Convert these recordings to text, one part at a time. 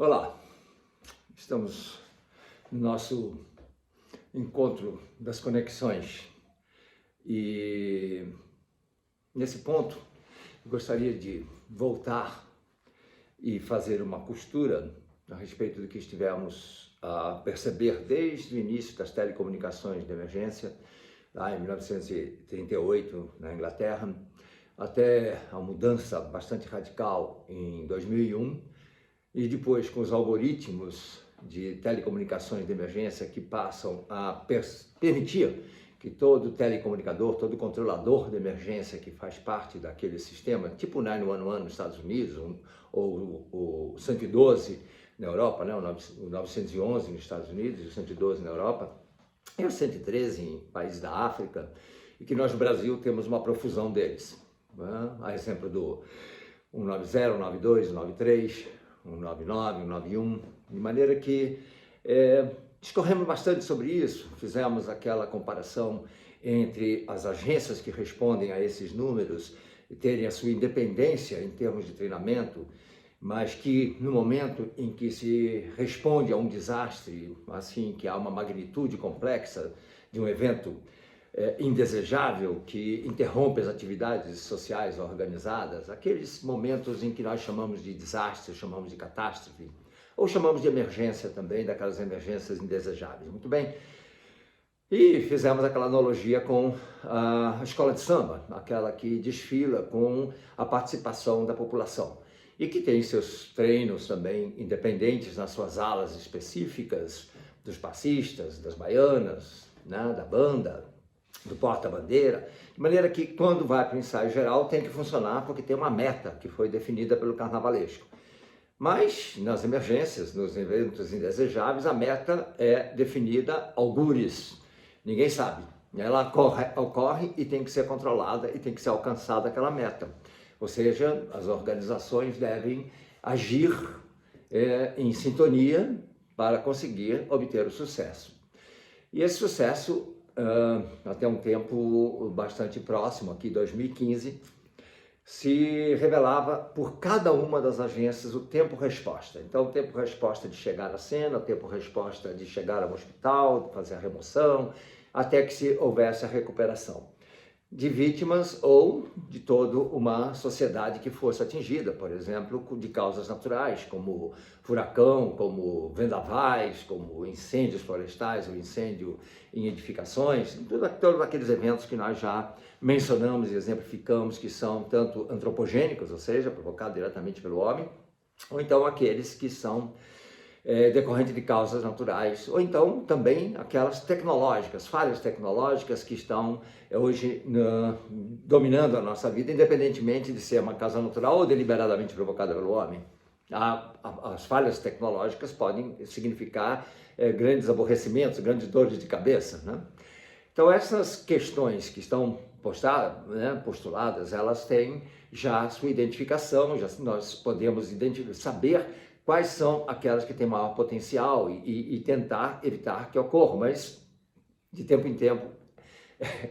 Olá, estamos no nosso encontro das conexões e nesse ponto eu gostaria de voltar e fazer uma costura a respeito do que estivemos a perceber desde o início das telecomunicações de emergência, lá em 1938 na Inglaterra, até a mudança bastante radical em 2001, e depois com os algoritmos de telecomunicações de emergência que passam a permitir que todo telecomunicador, todo controlador de emergência que faz parte daquele sistema, tipo o 911 nos Estados Unidos, ou o 112 na Europa, né? o 911 nos Estados Unidos e o 112 na Europa, e o 113 em países da África, e que nós no Brasil temos uma profusão deles. Né? A exemplo do 190, 192, 193, 199, 191, de maneira que discorremos bastante sobre isso, fizemos aquela comparação entre as agências que respondem a esses números e terem a sua independência em termos de treinamento, mas que no momento em que se responde a um desastre, assim, que há uma magnitude complexa de um evento indesejável que interrompe as atividades sociais organizadas, aqueles momentos em que nós chamamos de desastre, chamamos de catástrofe, ou chamamos de emergência também, daquelas emergências indesejáveis. Muito bem. E fizemos aquela analogia com a escola de samba, aquela que desfila com a participação da população e que tem seus treinos também independentes nas suas alas específicas, dos passistas, das baianas, né, da banda, do porta-bandeira, de maneira que quando vai para o ensaio geral tem que funcionar porque tem uma meta que foi definida pelo carnavalesco. Mas nas emergências, nos eventos indesejáveis, a meta é definida algures, ninguém sabe. Ela ocorre e tem que ser controlada e tem que ser alcançada aquela meta. Ou seja, as organizações devem agir em sintonia para conseguir obter o sucesso. E esse sucesso até um tempo bastante próximo, aqui 2015, se revelava por cada uma das agências o tempo-resposta. Então, o tempo-resposta de chegar à cena, o tempo-resposta de chegar ao hospital, de fazer a remoção, até que se houvesse a recuperação de vítimas ou de toda uma sociedade que fosse atingida, por exemplo, de causas naturais, como furacão, como vendavais, como incêndios florestais ou incêndio em edificações, todos aqueles eventos que nós já mencionamos e exemplificamos que são tanto antropogênicos, ou seja, provocados diretamente pelo homem, ou então aqueles que são decorrente de causas naturais, ou então também aquelas tecnológicas, falhas tecnológicas que estão hoje dominando a nossa vida, independentemente de ser uma causa natural ou deliberadamente provocada pelo homem. As falhas tecnológicas podem significar grandes aborrecimentos, grandes dores de cabeça, né? Então essas questões que estão postuladas, elas têm já sua identificação, nós podemos saber quais são aquelas que têm maior potencial e tentar evitar que ocorram, mas de tempo em tempo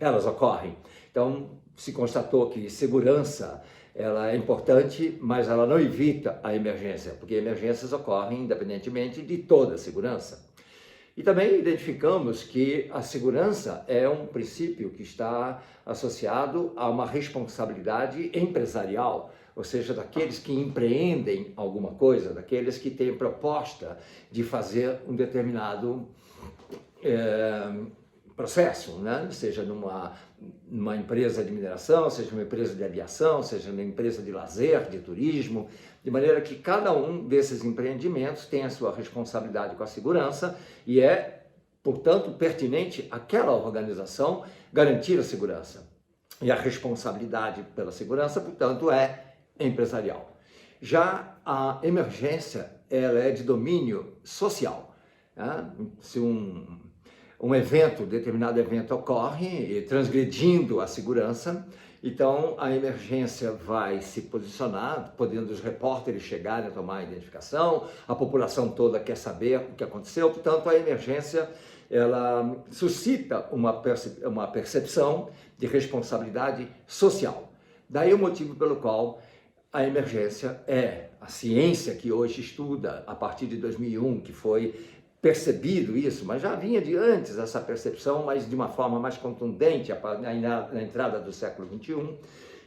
elas ocorrem. Então se constatou que segurança ela é importante, mas ela não evita a emergência, porque emergências ocorrem independentemente de toda a segurança. E também identificamos que a segurança é um princípio que está associado a uma responsabilidade empresarial, ou seja, daqueles que empreendem alguma coisa, daqueles que têm proposta de fazer um determinado processo, né? Seja numa empresa de mineração, seja numa empresa de aviação, seja numa empresa de lazer, de turismo, de maneira que cada um desses empreendimentos tem a sua responsabilidade com a segurança e é, portanto, pertinente àquela organização garantir a segurança. E a responsabilidade pela segurança, portanto, é empresarial. Já a emergência, ela é de domínio social, né? Se determinado evento ocorre, transgredindo a segurança, então a emergência vai se posicionar, podendo os repórteres chegarem a tomar a identificação, a população toda quer saber o que aconteceu, portanto a emergência ela suscita uma percepção de responsabilidade social. Daí o motivo pelo qual a emergência é a ciência que hoje estuda, a partir de 2001, que foi percebido isso, mas já vinha de antes essa percepção, mas de uma forma mais contundente, na entrada do século XXI,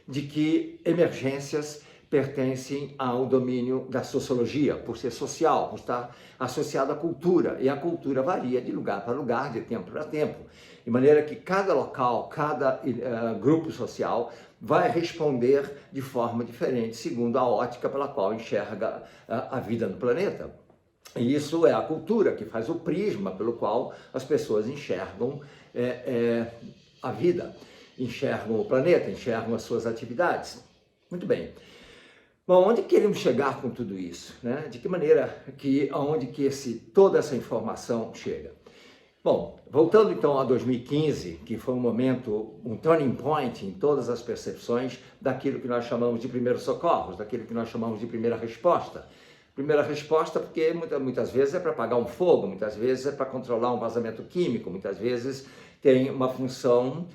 de que emergências pertencem ao domínio da sociologia, por ser social, por estar associado à cultura, e a cultura varia de lugar para lugar, de tempo para tempo, de maneira que cada local, cada grupo social vai responder de forma diferente, segundo a ótica pela qual enxerga a vida no planeta. E isso é a cultura, que faz o prisma pelo qual as pessoas enxergam a vida, enxergam o planeta, enxergam as suas atividades. Muito bem. Bom, onde queremos chegar com tudo isso, né? De que maneira aonde que toda essa informação chega? Bom, voltando então a 2015, que foi um momento, um turning point em todas as percepções daquilo que nós chamamos de primeiros socorros, daquilo que nós chamamos de primeira resposta. Primeira resposta porque muitas vezes é para apagar um fogo, muitas vezes é para controlar um vazamento químico, muitas vezes tem uma função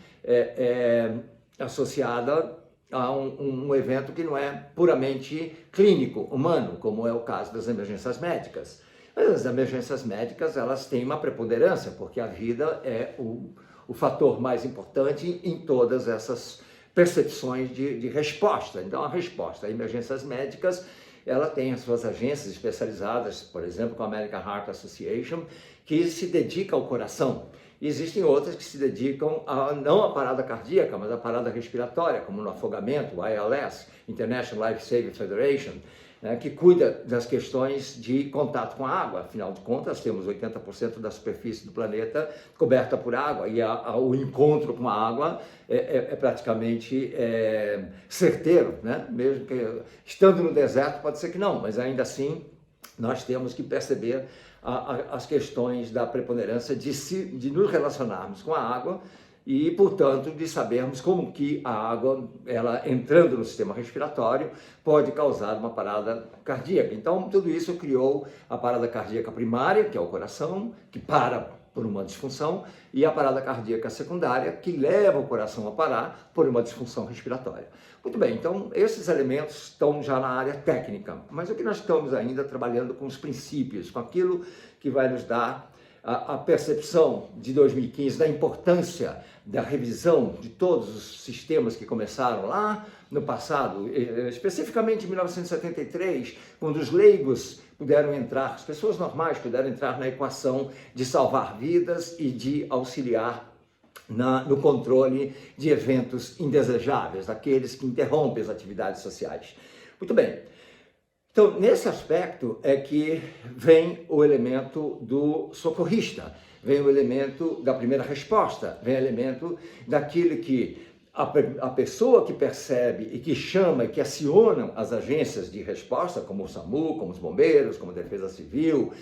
associada a um evento que não é puramente clínico, humano, como é o caso das emergências médicas. Mas as emergências médicas, elas têm uma preponderância, porque a vida é o fator mais importante em todas essas percepções de resposta. Então, a resposta a emergências médicas, ela tem as suas agências especializadas, por exemplo, com a American Heart Association, que se dedica ao coração. E existem outras que se dedicam não à parada cardíaca, mas à parada respiratória, como no afogamento, o ILS, International Life Saving Federation, né, que cuida das questões de contato com a água. Afinal de contas, temos 80% da superfície do planeta coberta por água, e o encontro com a água é praticamente certeiro, né? Mesmo que estando no deserto, pode ser que não, mas ainda assim nós temos que perceber as questões da preponderância de nos relacionarmos com a água e, portanto, de sabermos como que a água, ela entrando no sistema respiratório, pode causar uma parada cardíaca. Então, tudo isso criou a parada cardíaca primária, que é o coração, que para por uma disfunção, e a parada cardíaca secundária, que leva o coração a parar por uma disfunção respiratória. Muito bem, então esses elementos estão já na área técnica, mas o que nós estamos ainda trabalhando com os princípios, com aquilo que vai nos dar a percepção de 2015 da importância da revisão de todos os sistemas que começaram lá no passado, especificamente em 1973, quando os leigos puderam entrar, as pessoas normais puderam entrar na equação de salvar vidas e de auxiliar no controle de eventos indesejáveis, daqueles que interrompem as atividades sociais. Muito bem. Então, nesse aspecto é que vem o elemento do socorrista, vem o elemento da primeira resposta, vem o elemento daquilo que a pessoa que percebe e que chama e que aciona as agências de resposta, como o SAMU, como os bombeiros, como a Defesa Civil,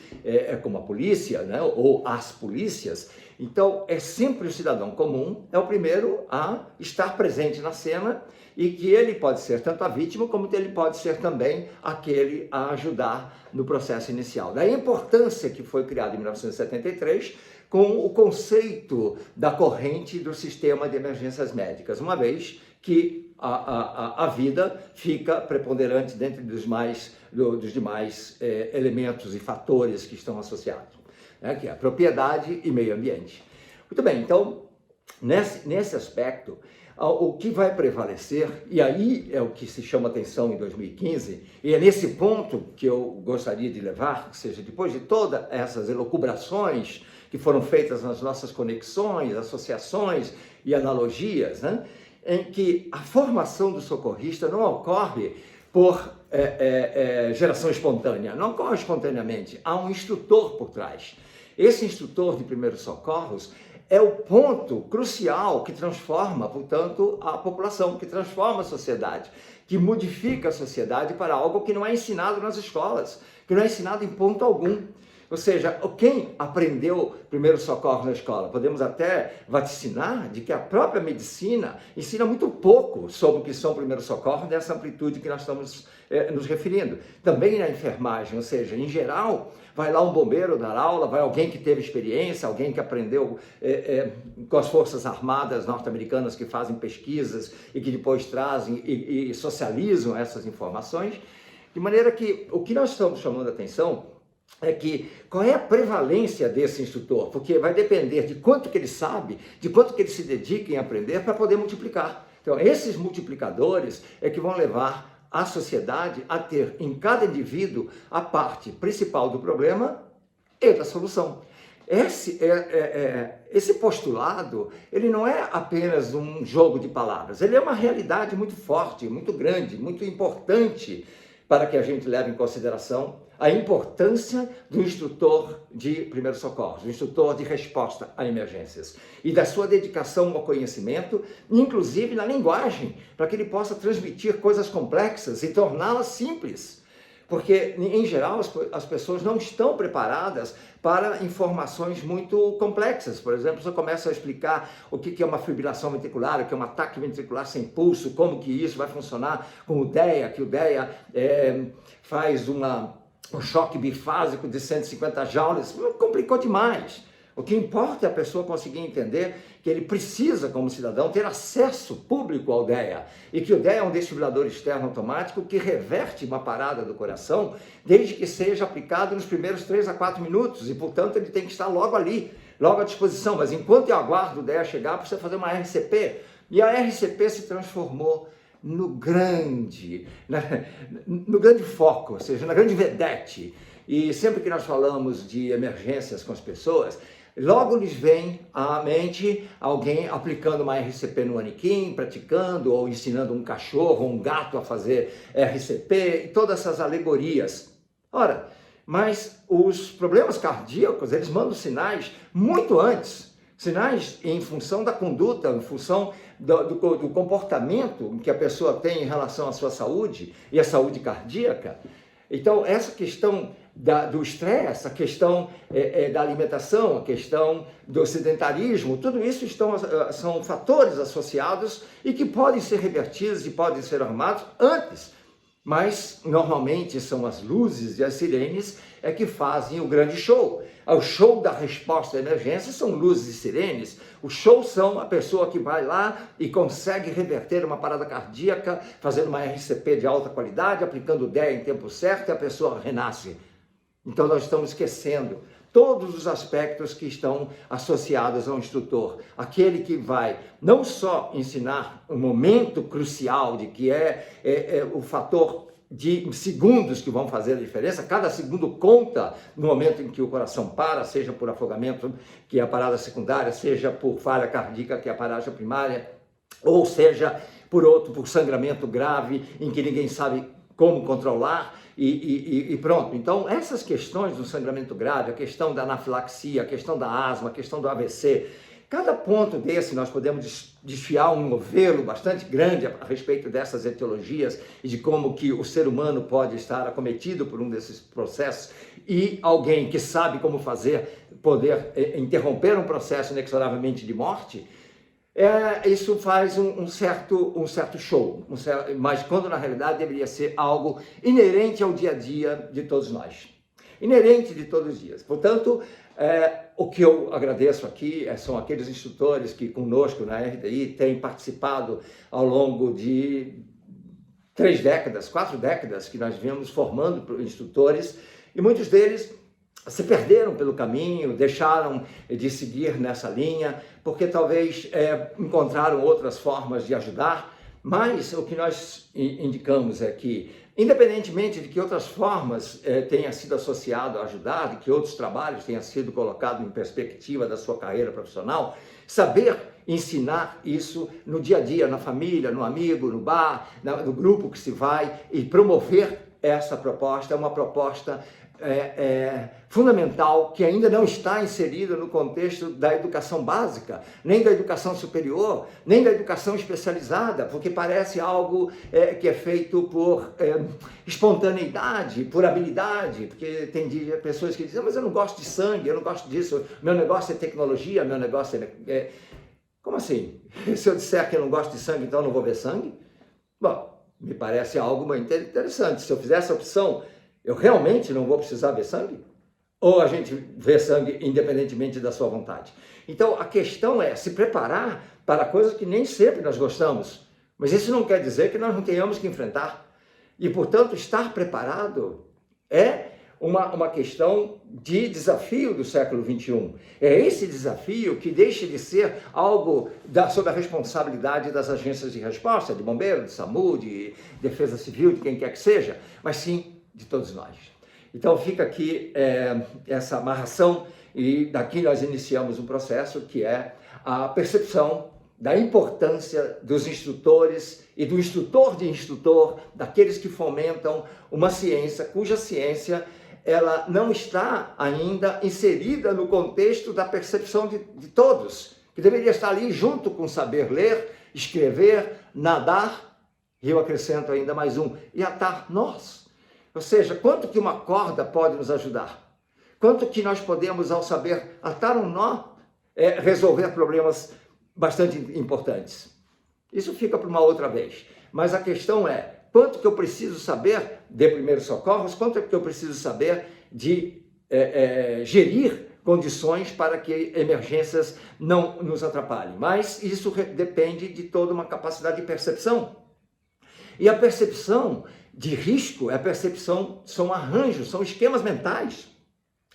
como a polícia, né, ou as polícias. Então, é sempre o cidadão comum, é o primeiro a estar presente na cena, e que ele pode ser tanto a vítima, como ele pode ser também aquele a ajudar no processo inicial. Daí a importância que foi criada em 1973 com o conceito da corrente do sistema de emergências médicas, uma vez que a vida fica preponderante dentro dos demais elementos e fatores que estão associados, né, que é a propriedade e meio ambiente. Muito bem, então, nesse aspecto, o que vai prevalecer, e aí é o que se chama atenção em 2015, e é nesse ponto que eu gostaria de levar, ou seja, depois de todas essas elucubrações que foram feitas nas nossas conexões, associações e analogias, né, em que a formação do socorrista não ocorre por geração espontânea, não ocorre espontaneamente, há um instrutor por trás. Esse instrutor de primeiros socorros é o ponto crucial que transforma, portanto, a população, que transforma a sociedade, que modifica a sociedade para algo que não é ensinado nas escolas, que não é ensinado em ponto algum. Ou seja, quem aprendeu primeiro socorro na escola? Podemos até vaticinar de que a própria medicina ensina muito pouco sobre o que são primeiros socorros nessa amplitude que nós estamos nos referindo. Também na enfermagem, ou seja, em geral, vai lá um bombeiro dar aula, vai alguém que teve experiência, alguém que aprendeu com as forças armadas norte-americanas que fazem pesquisas e que depois trazem e socializam essas informações, de maneira que o que nós estamos chamando a atenção é que qual é a prevalência desse instrutor, porque vai depender de quanto que ele sabe, de quanto que ele se dedica em aprender para poder multiplicar. Então, esses multiplicadores é que vão levar a sociedade a ter em cada indivíduo a parte principal do problema e da solução. Esse postulado, ele não é apenas um jogo de palavras, ele é uma realidade muito forte, muito grande, muito importante para que a gente leve em consideração a importância do instrutor de primeiros socorros, do instrutor de resposta a emergências e da sua dedicação ao conhecimento, inclusive na linguagem, para que ele possa transmitir coisas complexas e torná-las simples. Porque, em geral, as pessoas não estão preparadas para informações muito complexas. Por exemplo, você começa a explicar o que é uma fibrilação ventricular, o que é um ataque ventricular sem pulso, como que isso vai funcionar com o DEA, que o DEA faz um choque bifásico de 150 joules, complicou demais. O que importa é a pessoa conseguir entender que ele precisa, como cidadão, ter acesso público ao DEA e que o DEA é um desfibrilador externo automático que reverte uma parada do coração desde que seja aplicado nos primeiros 3 a 4 minutos e, portanto, ele tem que estar logo ali, logo à disposição. Mas enquanto eu aguardo o DEA chegar, precisa fazer uma RCP. E a RCP se transformou no grande foco, ou seja, na grande vedete. E sempre que nós falamos de emergências com as pessoas, logo lhes vem à mente alguém aplicando uma RCP no manequim, praticando ou ensinando um cachorro ou um gato a fazer RCP, e todas essas alegorias. Ora, mas os problemas cardíacos, eles mandam sinais muito antes, sinais em função da conduta, em função do comportamento que a pessoa tem em relação à sua saúde e à saúde cardíaca. Então, essa questão do estresse, a questão da alimentação, a questão do sedentarismo, tudo isso são fatores associados e que podem ser revertidos e podem ser arrumados antes. Mas, normalmente, são as luzes e as sirenes que fazem o grande show. O show da resposta à emergência são luzes e sirenes. O show são a pessoa que vai lá e consegue reverter uma parada cardíaca, fazendo uma RCP de alta qualidade, aplicando o DEA em tempo certo e a pessoa renasce. Então nós estamos esquecendo todos os aspectos que estão associados ao instrutor. Aquele que vai não só ensinar um momento crucial de que é o fator de segundos que vão fazer a diferença, cada segundo conta no momento em que o coração para, seja por afogamento, que é a parada secundária, seja por falha cardíaca, que é a parada primária, ou seja por sangramento grave, em que ninguém sabe como controlar, e pronto. Então, essas questões do sangramento grave, a questão da anafilaxia, a questão da asma, a questão do AVC, cada ponto desse nós podemos desfiar um novelo bastante grande a respeito dessas etiologias e de como que o ser humano pode estar acometido por um desses processos e alguém que sabe como poder interromper um processo inexoravelmente de morte. Isso faz um certo show, mas quando na realidade deveria ser algo inerente ao dia a dia de todos nós, inerente de todos os dias. Portanto, o que eu agradeço aqui são aqueles instrutores que conosco na RDI têm participado ao longo de 3 décadas, 4 décadas que nós viemos formando instrutores e muitos deles se perderam pelo caminho, deixaram de seguir nessa linha, porque talvez encontraram outras formas de ajudar, mas o que nós indicamos é que, independentemente de que outras formas tenham sido associado a ajudar, de que outros trabalhos tenham sido colocados em perspectiva da sua carreira profissional, saber ensinar isso no dia a dia, na família, no amigo, no bar, no grupo que se vai, e promover essa proposta é uma proposta fundamental que ainda não está inserida no contexto da educação básica, nem da educação superior, nem da educação especializada, porque parece algo que é feito por espontaneidade, por habilidade, porque tem pessoas que dizem, mas eu não gosto de sangue, eu não gosto disso, meu negócio é tecnologia, meu negócio é... Como assim? Se eu disser que eu não gosto de sangue, então eu não vou ver sangue? Bom, me parece algo muito interessante. Se eu fizer essa opção, eu realmente não vou precisar ver sangue? Ou a gente vê sangue independentemente da sua vontade? Então, a questão é se preparar para coisas que nem sempre nós gostamos. Mas isso não quer dizer que nós não tenhamos que enfrentar. E, portanto, estar preparado é uma questão de desafio do século XXI. É esse desafio que deixa de ser algo sob a responsabilidade das agências de resposta, de bombeiro, de SAMU, de defesa civil, de quem quer que seja, mas sim de todos nós. Então fica aqui essa amarração e daqui nós iniciamos um processo que é a percepção da importância dos instrutores e do instrutor de instrutor, daqueles que fomentam uma ciência cuja ciência ela não está ainda inserida no contexto da percepção de todos, que deveria estar ali junto com saber ler, escrever, nadar, e eu acrescento ainda mais um, e atar nós. Ou seja, quanto que uma corda pode nos ajudar? Quanto que nós podemos, ao saber atar um nó, resolver problemas bastante importantes? Isso fica para uma outra vez. Mas a questão é, quanto que eu preciso saber de primeiros socorros, quanto que eu preciso saber de gerir condições para que emergências não nos atrapalhem. Mas isso depende de toda uma capacidade de percepção. E a percepção de risco, a percepção são arranjos, são esquemas mentais,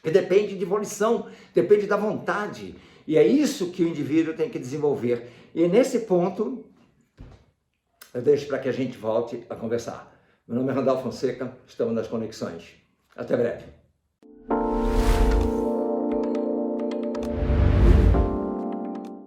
que depende de volição, depende da vontade. E é isso que o indivíduo tem que desenvolver. E nesse ponto, eu deixo para que a gente volte a conversar. Meu nome é Randall Fonseca, estamos nas Conexões. Até breve.